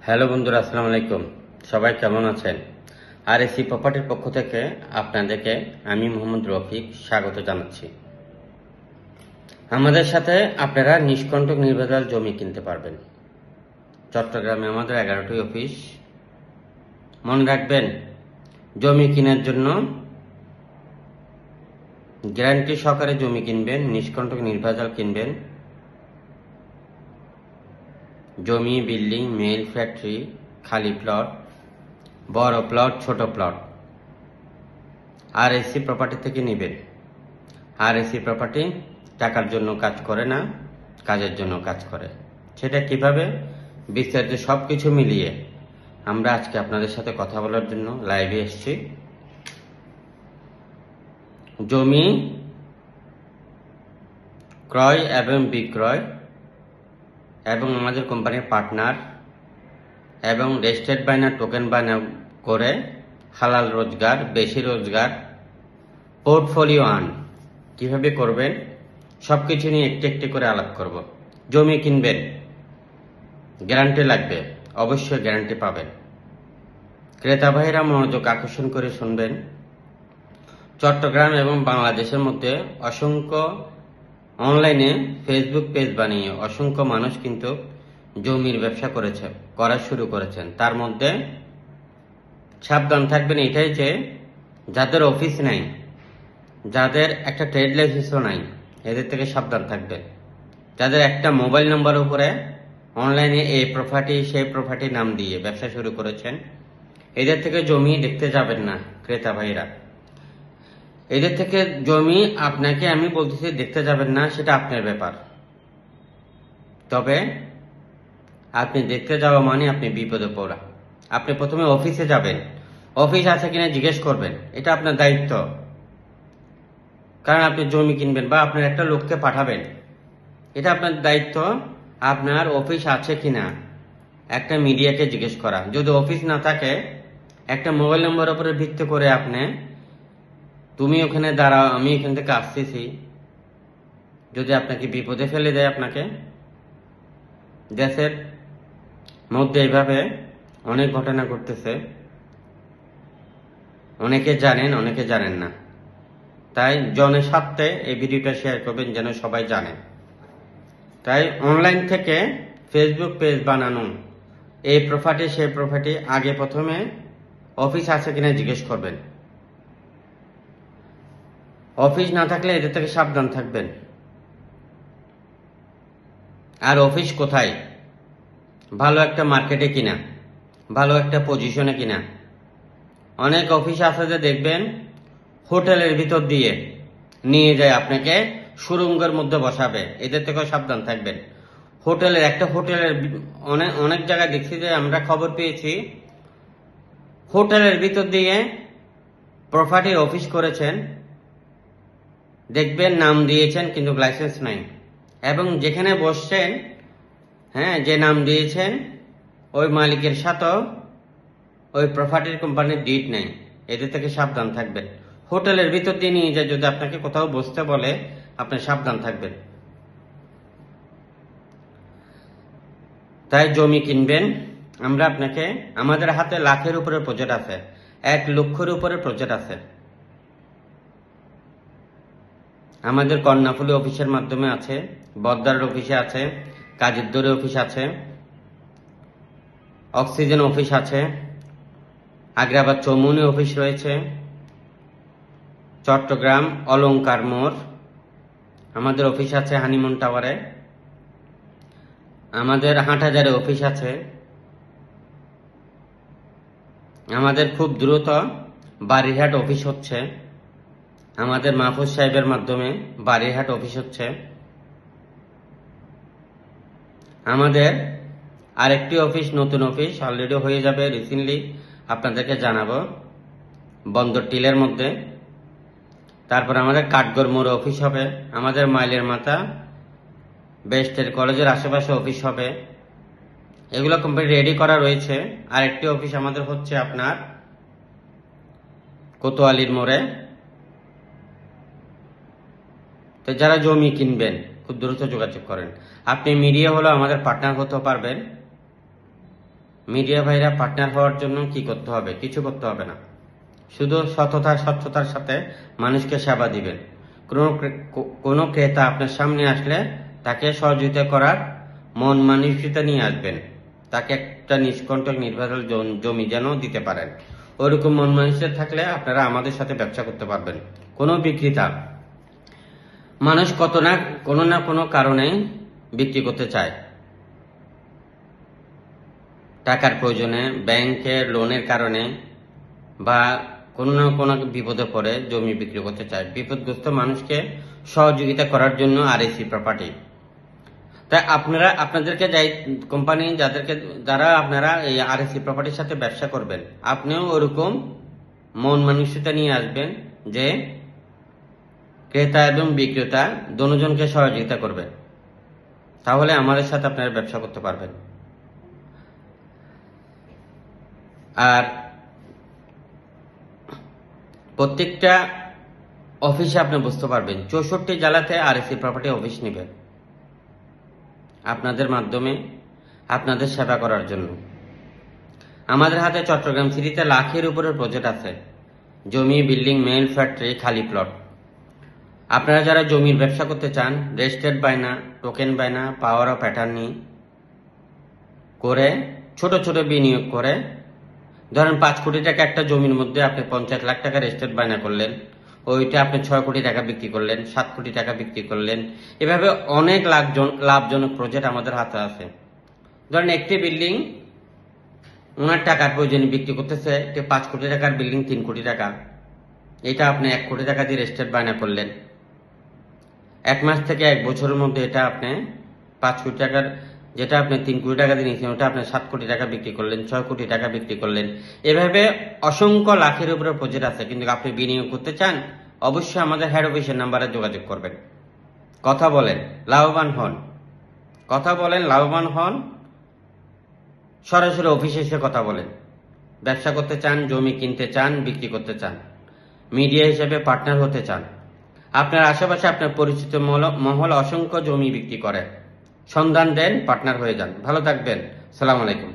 Hello বন্ধুরা, আসসালামু আলাইকুম। সবাই কেমন আছেন? আর এসি প্রপার্টির পক্ষ থেকে আপনাদেরকে আমি মোহাম্মদ রফিক স্বাগত জানাচ্ছি। আমাদের সাথে আপনারা নিষ্কণ্টক নির্ভেজাল জমি কিনতে পারবেন। চট্টগ্রামে আমাদের 11টি অফিস। মনে রাখবেন, জমি কেনার জন্য গ্যারান্টি সহকারে জমি কিনবেন, নিষ্কণ্টক নির্ভেজাল কিনবেন। জমি, বিল্ডিং, মিল, ফ্যাক্টরি, খালি প্লট, বড় প্লট, ছোট প্লট আর এসি প্রপার্টি থেকে নেবেন। আর এসি প্রপার্টি টাকার জন্য কাজ করে না, কাজের জন্য কাজ করে। সেটা কিভাবে, বিস্তারিত সব কিছু মিলিয়ে আমরা আজকে আপনাদের সাথে কথা বলার জন্য লাইভে এসেছি। জমি ক্রয় এবং বিক্রয় এবং আমাদের কোম্পানির পার্টনার এবং রেজিস্টার্ড বায়না, টোকেন বায়না করে হালাল রোজগার, বেশি রোজগার, পোর্টফোলিও কিভাবে করবেন সব কিছু নিয়ে একটু একটু করে আলাপ করব। জমি কিনবেন, গ্যারান্টি লাগবে, অবশ্যই গ্যারান্টি পাবেন। ক্রেতা ভাইরা মনোযোগ আকর্ষণ করে শুনবেন। চট্টগ্রাম এবং বাংলাদেশের মধ্যে অসংখ্য অনলাইনে ফেসবুক পেজ বানিয়ে অসংখ্য মানুষ কিন্তু জমির ব্যবসা করা শুরু করেছেন। তার মধ্যে সাবধান থাকবেন এটাই যে যাদের অফিস নাই, যাদের একটা ট্রেড লাইসেন্সও নাই, এদের থেকে সাবধান থাকবেন। যাদের একটা মোবাইল নম্বর উপরে অনলাইনে এই প্রপার্টি সেই প্রপার্টি নাম দিয়ে ব্যবসা শুরু করেছেন, এদের থেকে জমি দেখতে যাবেন না ক্রেতা ভাইরা। এদের থেকে জমি আপনাকে আমি বলতেছি দেখতে যাবেন না, সেটা আপনার ব্যাপার। তবে আপনি দেখতে যাওয়া মানে আপনি বিপদে পড়া। আপনি প্রথমে অফিসে যাবেন, অফিস আছে কিনা জিজ্ঞেস করবেন, এটা আপনার দায়িত্ব। কারণ আপনি জমি কিনবেন বা আপনার একটা লোককে পাঠাবেন, এটা আপনার দায়িত্ব। আপনার অফিস আছে কিনা একটা মিডিয়াকে জিজ্ঞেস করা। যদি অফিস না থাকে, একটা মোবাইল নম্বর উপরে ভিত্তি করে তুমি ওখানে দাঁড়াও, আমি এখান থেকে আসতেছি, যদি আপনাকে বিপদে ফেলে দেয়, আপনাকে দেশের মধ্যে এইভাবে অনেক ঘটনা ঘটতেছে। অনেকে জানেন, অনেকে জানেন না। তাই জনের স্বার্থে এই ভিডিওটা শেয়ার করবেন যেন সবাই জানে। তাই অনলাইন থেকে ফেসবুক পেজ বানানো, এই প্রপার্টি সেই প্রপার্টি, আগে প্রথমে অফিস আছে কিনা জিজ্ঞেস করবেন। অফিস না থাকলে এদের থেকে সাবধান থাকবেন। আর অফিস কোথায়? ভালো একটা মার্কেটে কিনা, ভালো একটা পজিশনে কিনা। অনেক অফিস আছে যে দেখবেন হোটেলের ভিতর দিয়ে নিয়ে যায়, আপনাকে সুড়ঙ্গের মধ্যে বসাবে। এদের থেকেও সাবধান থাকবেন। হোটেলের অনেক জায়গায় দেখছি যে আমরা খবর পেয়েছি, হোটেলের ভিতর দিয়ে প্রপার্টির অফিস করেছেন, দেখবেন নাম দিয়েছেন কিন্তু লাইসেন্স নাই। এবং যেখানে বসছেন, যে নাম দিয়েছেন ওই মালিকের সাথেও ওই প্রপার্টির কোম্পানির ডিড নেই। এদের থেকে সাবধান থাকবেন। হোটেলের ভিতর দিয়ে নিয়ে যায়, যদি আপনাকে কোথাও বসতে বলে, আপনি সাবধান থাকবেন। তাই জমি কিনবেন, আমরা আপনাকে, আমাদের হাতে লাখের উপরে প্রজেক্ট আছে, 1 লক্ষের উপরে প্রজেক্ট আছে। আমাদের কর্ণাফুলি অফিসের মাধ্যমে আছে, বদ্দার অফিসে আছে, কাজীরদরে অফিস আছে, অক্সিজেন অফিস আছে, আগ্রাবাদ চৌমুহনী অফিস রয়েছে, চট্টগ্রাম অলংকার মোড় আমাদের অফিস আছে, হানিমুন টাওয়ারে আমাদের হাটহাজারে অফিস আছে। আমাদের খুব দ্রুত বারিরহাট অফিস হচ্ছে, আমাদের মাহফুজ সাহেবের মাধ্যমে বারিরহাট অফিস হচ্ছে। আমাদের আরেকটি অফিস, নতুন অফিস অলরেডি হয়ে যাবে, রিসেন্টলি আপনাদেরকে জানাবো, বন্দর টিলের মধ্যে। তারপর আমাদের কাঠগড় মোড়ে অফিস হবে, আমাদের মাইলের মাথা বেস্টের কলেজের আশেপাশে অফিস হবে। এগুলো কমপ্লিট রেডি করা রয়েছে। আরেকটি অফিস আমাদের হচ্ছে আপনার কোতোয়ালির মোড়ে। তো যারা জমি কিনবেন খুব দ্রুত যোগাযোগ করেন। আপনি মিডিয়া হলেও আমাদের পার্টনার হতে পারবেন। মিডিয়া ভাইরা পার্টনার হওয়ার জন্য কি করতে হবে? কিছু করতে হবে না, শুধু সততা স্বচ্ছতার সাথে মানুষকে সেবা দিবেন। কোনো ক্রেতা আপনার সামনে আসলে তাকে সহযোগিতা করার মন মানসিকতা নিয়ে আসবেন, তাকে একটা নিষ্কণ্টক নির্ভরশীল জমি যেন দিতে পারেন। ওইরকম মন মানসিকতা থাকলে আপনারা আমাদের সাথে ব্যবসা করতে পারবেন। কোনো বিক্রেতা মানুষ কোনো না কোনো কারণে বিক্রি করতে চায়, টাকার প্রয়োজনে, ব্যাংকের লোনের কারণে, বা কোনো না কোনো বিপদে পড়ে জমি বিক্রি করতে চায়। বিপদগ্রস্ত মানুষকে সহযোগিতা করার জন্য আরএসি প্রপার্টি। তাই আপনাদেরকে কোম্পানি যারা আপনারা এই আরএসি প্রপার্টির সাথে ব্যবসা করবেন, আপনিও ওরকম মন মানসিকতা নিয়ে আসবেন যে ক্রেতা এবং বিক্রেতা দুজনকে সহযোগিতা করবে, তাহলে আমাদের সাথে আপনারা ব্যবসা করতে পারবেন। আর প্রত্যেকটা অফিসে আপনি বুঝতে পারবেন 64 জেলাতে আরএসি প্রপার্টি অফিস নেবে আপনাদের মাধ্যমে, আপনাদের সেবা করার জন্য। আমাদের হাতে চট্টগ্রাম সিটিতে লাখের উপরের প্রজেক্ট আছে, জমি, বিল্ডিং, মেল, ফ্যাক্টরি, খালি প্লট। আপনারা যারা জমির ব্যবসা করতে চান, রেজিস্ট্রেড বায়না, টোকেন বায়না, পাওয়ার অফ অ্যাটর্নি করে ছোট ছোট বিনিয়োগ করে, ধরেন 5 কোটি টাকা একটা জমির মধ্যে আপনি 50 লাখ টাকা রেজিস্ট্রেড বায়না করলেন, ওইটা আপনি 6 কোটি টাকা বিক্রি করলেন, 7 কোটি টাকা বিক্রি করলেন। এভাবে অনেক লাভজনক প্রজেক্ট আমাদের হাতে আছে। ধরেন একটি বিল্ডিং ওনার টাকার প্রয়োজনে বিক্রি করতেছে, 5 কোটি টাকার বিল্ডিং 3 কোটি টাকা, এটা আপনি 1 কোটি টাকা দিয়ে রেজিস্ট্রেড বায়না করলেন। 1 মাস থেকে 1 বছরের মধ্যে এটা আপনি 5 কোটি টাকার, যেটা আপনি 3 কোটি টাকা দিয়ে নিয়েছেন, ওটা আপনি 7 কোটি টাকা বিক্রি করলেন, 6 কোটি টাকা বিক্রি করলেন। এভাবে অসংখ্য লাখের উপরে প্রজেক্ট আছে। কিন্তু আপনি বিনিয়োগ করতে চান, অবশ্যই আমাদের হেড অফিসের নাম্বারে যোগাযোগ করবেন। কথা বলেন, লাভবান হন। সরাসরি অফিসে এসে কথা বলেন। ব্যবসা করতে চান, জমি কিনতে চান, বিক্রি করতে চান, মিডিয়া হিসেবে পার্টনার হতে চান, আপনার আশেপাশে আপনার পরিচিত মহল অসংখ্য জমি বিক্রি করে, সন্ধান দেন, পার্টনার হয়ে যান। ভালো থাকবেন। সালাম আলাইকুম।